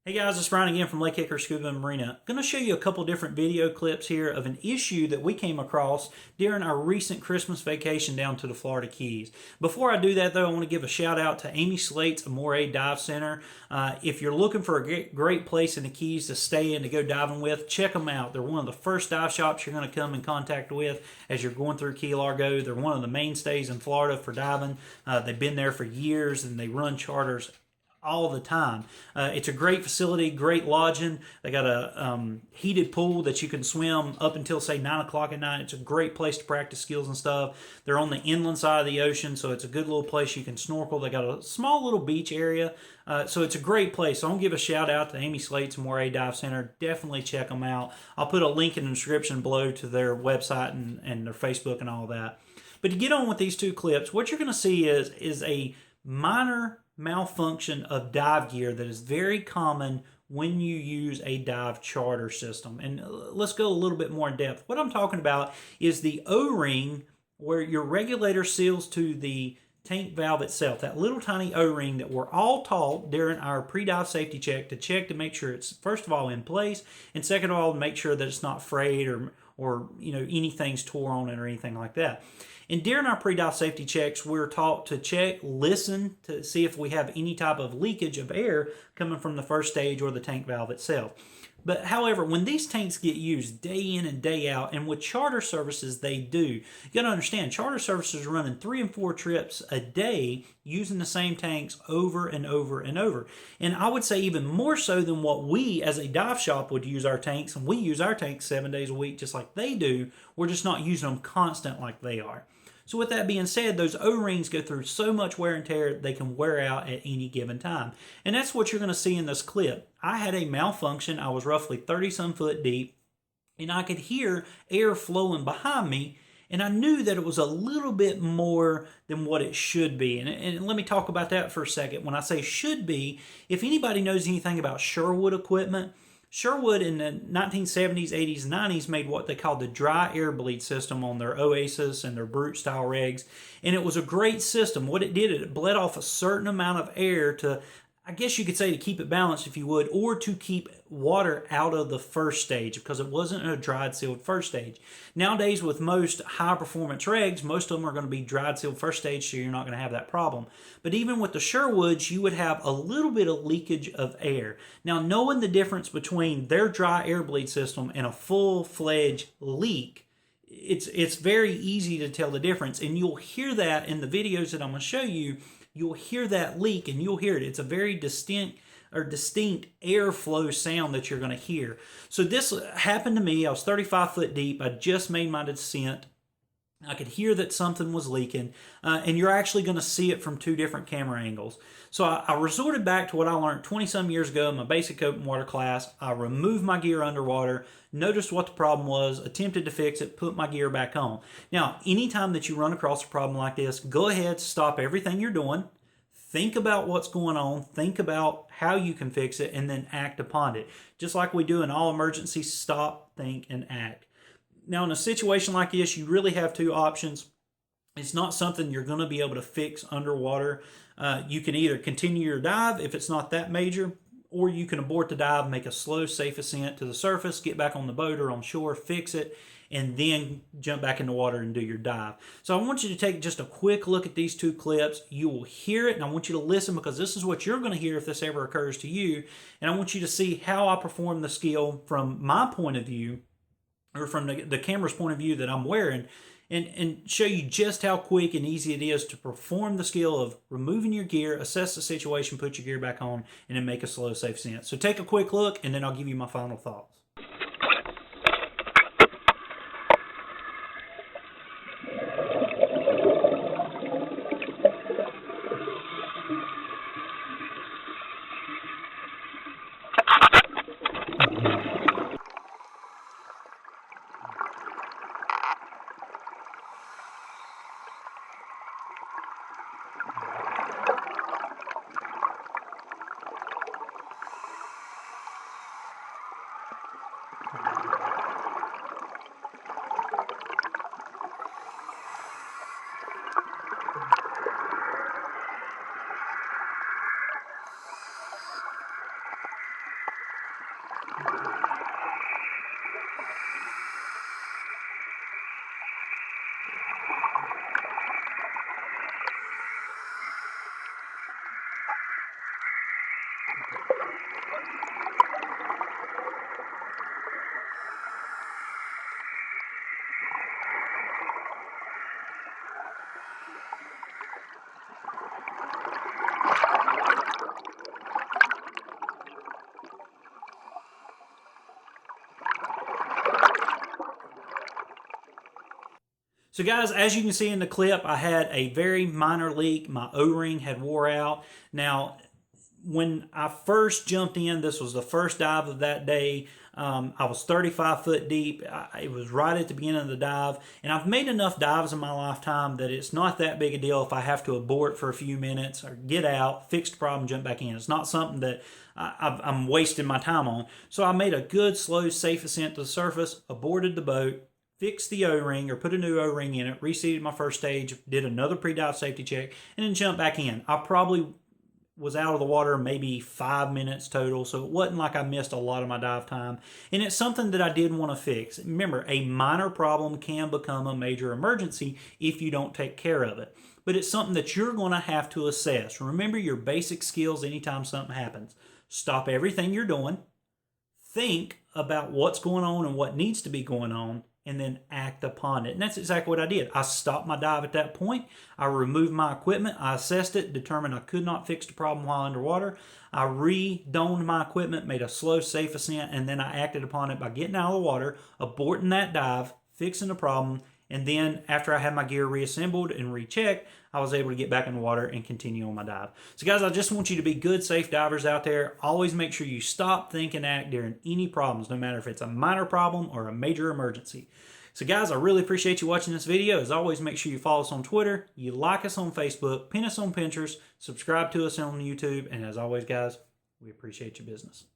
Hey guys, it's Brian again from LakeHickoryScuba and Marina. I'm going to show you a couple different video clips here of an issue that we came across during our recent Christmas vacation down to the Florida Keys. Before I do that though, I want to give a shout out to Amy Slate's Amoray Dive Center. If you're looking for a great place in the Keys to stay in, to go diving with, check them out. They're one of the first dive shops you're going to come in contact with as you're going through Key Largo. They're one of the mainstays in Florida for diving. They've been there for years and they run charters all the time. It's a great facility, great lodging. They got a heated pool that you can swim up until say 9 o'clock at night. It's a great place to practice skills and stuff. They're on the inland side of the ocean, so it's a good little place you can snorkel. They got a small little beach area, so it's a great place. So I'm gonna give a shout out to Amy Slate's Amoray Dive Center. Definitely check them out. I'll put a link in the description below to their website and their Facebook and all that. But to get on with these two clips, what you're gonna see is a minor malfunction of dive gear that is very common when you use a dive charter system. And let's go a little bit more in depth. What I'm talking about is the O-ring where your regulator seals to the tank valve itself, that little tiny O-ring that we're all taught during our pre-dive safety check to make sure it's first of all in place, and second of all to make sure that it's not frayed or anything's tore on it or anything like that. And during our pre-dive safety checks, we're taught to check, listen to see if we have any type of leakage of air coming from the first stage or the tank valve itself. But however, when these tanks get used day in and day out, and with charter services they do, you got to understand, charter services are running 3 and 4 trips a day using the same tanks over and over and over. And I would say even more so than what we as a dive shop would use our tanks, and we use our tanks 7 days a week just like they do. We're just not using them constant like they are. So with that being said, those O-rings go through so much wear and tear they can wear out at any given time. And that's what you're going to see in this clip. I had a malfunction. I was roughly 30-some foot deep, and I could hear air flowing behind me, and I knew that it was a little bit more than what it should be. And let me talk about that for a second. When I say should be, if anybody knows anything about Sherwood equipment, Sherwood in the 1970s, 80s, 90s made what they called the dry air bleed system on their Oasis and their Brute style rigs. And it was a great system. What it did, it bled off a certain amount of air to, I guess you could say, to keep it balanced if you would, or to keep water out of the first stage because it wasn't a dried sealed first stage. Nowadays with most high performance rigs, most of them are going to be dried sealed first stage, so you're not going to have that problem. But even with the Sherwoods, you would have a little bit of leakage of air. Now knowing the difference between their dry air bleed system and a full-fledged leak, it's very easy to tell the difference, and you'll hear that in the videos that I'm going to show you. You'll hear that leak and you'll hear it. It's a very distinct airflow sound that you're going to hear. So this happened to me. I was 35 foot deep. I just made my descent. I could hear that something was leaking, and you're actually going to see it from 2 different camera angles. So I resorted back to what I learned 20-some years ago in my basic open water class. I removed my gear underwater, noticed what the problem was, attempted to fix it, put my gear back on. Now, anytime that you run across a problem like this, go ahead, stop everything you're doing, think about what's going on, think about how you can fix it, and then act upon it. Just like we do in all emergencies, stop, think, and act. Now, in a situation like this, you really have 2 options. It's not something you're going to be able to fix underwater. You can either continue your dive if it's not that major, or you can abort the dive, make a slow, safe ascent to the surface, get back on the boat or on shore, fix it, and then jump back in the water and do your dive. So I want you to take just a quick look at these 2 clips. You will hear it, and I want you to listen because this is what you're going to hear if this ever occurs to you. And I want you to see how I perform the skill from my point of view, or from the camera's point of view that I'm wearing, and show you just how quick and easy it is to perform the skill of removing your gear, assess the situation, put your gear back on, and then make a slow, safe ascent. So take a quick look, and then I'll give you my final thoughts. So guys, as you can see in the clip, I had a very minor leak. My O-ring had wore out. Now, when I first jumped in, this was the first dive of that day. I was 35 foot deep. It was right at the beginning of the dive. And I've made enough dives in my lifetime that it's not that big a deal if I have to abort for a few minutes or get out, fix the problem, jump back in. It's not something that I'm wasting my time on. So I made a good, slow, safe ascent to the surface, aborted the boat, fixed the O-ring or put a new O-ring in it, reseated my first stage, did another pre-dive safety check, and then jumped back in. I probably was out of the water maybe 5 minutes total, so it wasn't like I missed a lot of my dive time. And it's something that I did want to fix. Remember, a minor problem can become a major emergency if you don't take care of it. But it's something that you're going to have to assess. Remember your basic skills anytime something happens. Stop everything you're doing. Think about what's going on and what needs to be going on, and then act upon it. And that's exactly what I did. I stopped my dive at that point. I removed my equipment. I assessed it, determined I could not fix the problem while underwater. I re-doned my equipment, made a slow, safe ascent, and then I acted upon it by getting out of the water, aborting that dive, fixing the problem, and then after I had my gear reassembled and rechecked, I was able to get back in the water and continue on my dive. So guys, I just want you to be good, safe divers out there. Always make sure you stop, think, and act during any problems, no matter if it's a minor problem or a major emergency. So guys, I really appreciate you watching this video. As always, make sure you follow us on Twitter, you like us on Facebook, pin us on Pinterest, subscribe to us on YouTube, and as always, guys, we appreciate your business.